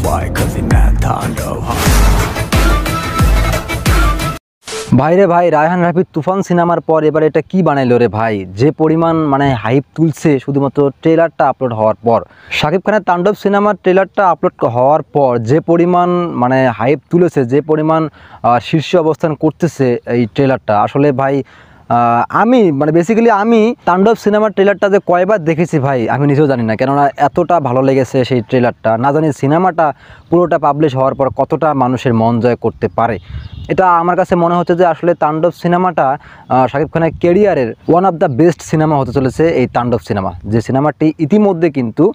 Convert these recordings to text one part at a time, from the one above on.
Why? Cause he mad Taণ্ডab. ভাই রে ভাই, রায়হান রাফির তুফান সিনেমার পর এবার এটা কি বানাইলো রে ভাই, যে পরিমাণ মানে হাইপ তুলছে শুধুমাত্র ট্রেলারটা আপলোড হওয়ার পর। শাকিব খানের তাণ্ডব সিনেমার ট্রেলারটা আপলোড হওয়ার পর যে পরিমাণ মানে হাইপ তুলেছে, যে পরিমাণ শীর্ষে অবস্থান করতেছে এই ট্রেলারটা, আসলে ভাই আমি মানে বেসিক্যালি আমি তাণ্ডব সিনেমার ট্রেলারটা যে কয়বার দেখেছি ভাই আমি নিজেও জানি না, কেননা এতটা ভালো লেগেছে সেই ট্রেলারটা। না জানি সিনেমাটা পুরোটা পাবলিশ হওয়ার পর কতটা মানুষের মন জয় করতে পারে। এটা আমার কাছে মনে হচ্ছে যে আসলে তাণ্ডব সিনেমাটা শাকিব খানের ক্যারিয়ারের one of the best cinema হতে চলেছে এই তাণ্ডব সিনেমা, যে সিনেমাটি ইতিমধ্যে কিন্তু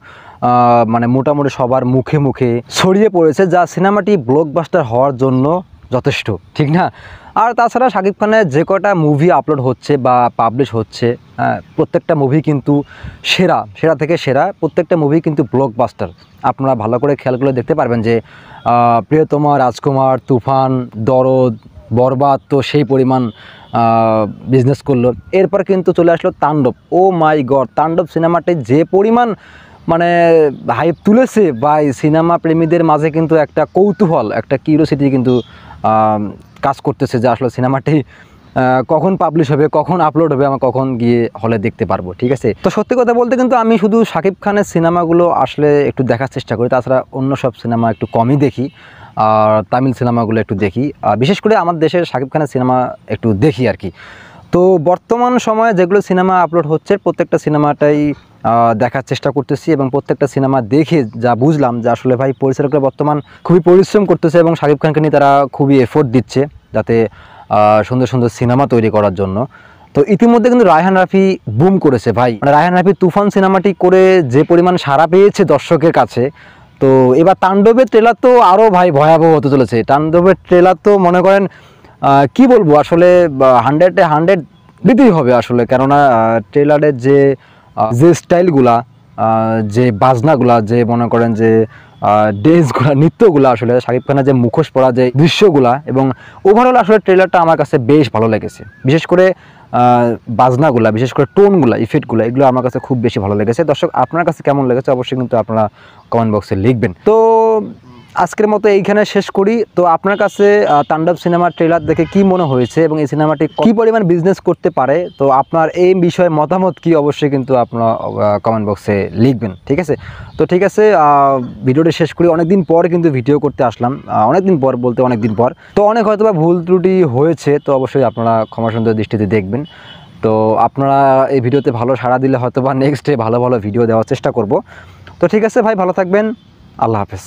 মানে মোটামুটি সবার মুখে মুখে ছড়িয়ে পড়েছে, যা সিনেমাটি ব্লকবাস্টার হওয়ার জন্য যথেষ্ট, ঠিক না? আর তাছাড়া শাকিব খানের যে কটা মুভি আপলোড হচ্ছে বা পাবলিশ হচ্ছে, প্রত্যেকটা মুভি কিন্তু সেরা সেরা থেকে সেরা, প্রত্যেকটা মুভি কিন্তু ব্লকবাস্টার। আপনারা ভালো করে খেয়াল করে দেখতে পারবেন যে প্রিয়তমা, রাজকুমার, তুফান, দরদ, বরবাদ তো সেই পরিমাণ বিজনেস করলো। এরপর কিন্তু চলে আসলো তাণ্ডব। ও মাই গড, তাণ্ডব সিনেমাটি যে পরিমাণ মানে হাইপ তুলেছে ভাই, সিনেমা প্রেমীদের মাঝে কিন্তু একটা কৌতূহল, একটা কিউরিওসিটি কিন্তু কাজ করতেছে যে আসলে সিনেমাটি কখন পাবলিশ হবে, কখন আপলোড হবে, আমরা কখন গিয়ে হলে দেখতে পারবো। ঠিক আছে, তো সত্যি কথা বলতে কিন্তু আমি শুধু শাকিব খানের সিনেমাগুলো আসলে একটু দেখার চেষ্টা করি, তাছাড়া অন্য সব সিনেমা একটু কমই দেখি, আর তামিল সিনেমাগুলো একটু দেখি, বিশেষ করে আমার দেশের শাকিব খানের সিনেমা একটু দেখি আর কি। তো বর্তমান সময়ে যেগুলো সিনেমা আপলোড হচ্ছে প্রত্যেকটা সিনেমাটাই দেখার চেষ্টা করতেছি, এবং প্রত্যেকটা সিনেমা দেখে যা বুঝলাম যে আসলে ভাই পরিচালকরা বর্তমান খুবই পরিশ্রম করতেছে এবং শাকিব খানকে নিয়ে তারা খুবই এফোর্ট দিচ্ছে যাতে সুন্দর সুন্দর সিনেমা তৈরি করার জন্য। তো ইতিমধ্যে কিন্তু রায়হান রাফি বুম করেছে ভাই, মানে রায়হান রাফি তুফান সিনেমাটি করে যে পরিমাণ সাড়া পেয়েছে দর্শকের কাছে, তো এবার তাণ্ডবের ট্রেলার তো আরও ভাই ভয়াবহ হতে চলেছে। তাণ্ডবের ট্রেলার তো মনে করেন কি বলবো, আসলে 100-এ 100 দিতেই হবে আসলে, কেননা ট্রেলারের যে স্টাইলগুলা, যে বাজনাগুলা, যে মনে করেন যে ড্যান্সগুলা, নৃত্যগুলা, আসলে শাকিব খানের যে মুখোশ পরা যে দৃশ্যগুলা, এবং ওভারঅল আসলে ট্রেলারটা আমার কাছে বেশ ভালো লেগেছে। বিশেষ করে বাজনাগুলা, বিশেষ করে টোনগুলা, ইফেক্টগুলো, এগুলো আমার কাছে খুব বেশি ভালো লেগেছে। দর্শক আপনার কাছে কেমন লেগেছে অবশ্যই কিন্তু আপনারা কমেন্ট বক্সে লিখবেন। তো আজকের মতো এইখানে শেষ করি। তো আপনার কাছে তাণ্ডব সিনেমার ট্রেলার দেখে কি মনে হয়েছে এবং এই সিনেমাটি কী পরিমাণ বিজনেস করতে পারে, তো আপনার এই বিষয়ে মতামত কি অবশ্যই কিন্তু আপনারা কমেন্ট বক্সে লিখবেন। ঠিক আছে, তো ঠিক আছে, ভিডিওটি শেষ করি। অনেকদিন পর কিন্তু ভিডিও করতে আসলাম, অনেকদিন পর বলতে অনেকদিন পর, তো অনেক হয়তো বা ভুল ত্রুটি হয়েছে, তো অবশ্যই আপনারা ক্ষমা সুন্দর দৃষ্টিতে দেখবেন। তো আপনারা এই ভিডিওতে ভালো সাড়া দিলে হয়তো বা নেক্সটে ভালো ভালো ভিডিও দেওয়ার চেষ্টা করব। তো ঠিক আছে ভাই, ভালো থাকবেন, আল্লাহ হাফেজ।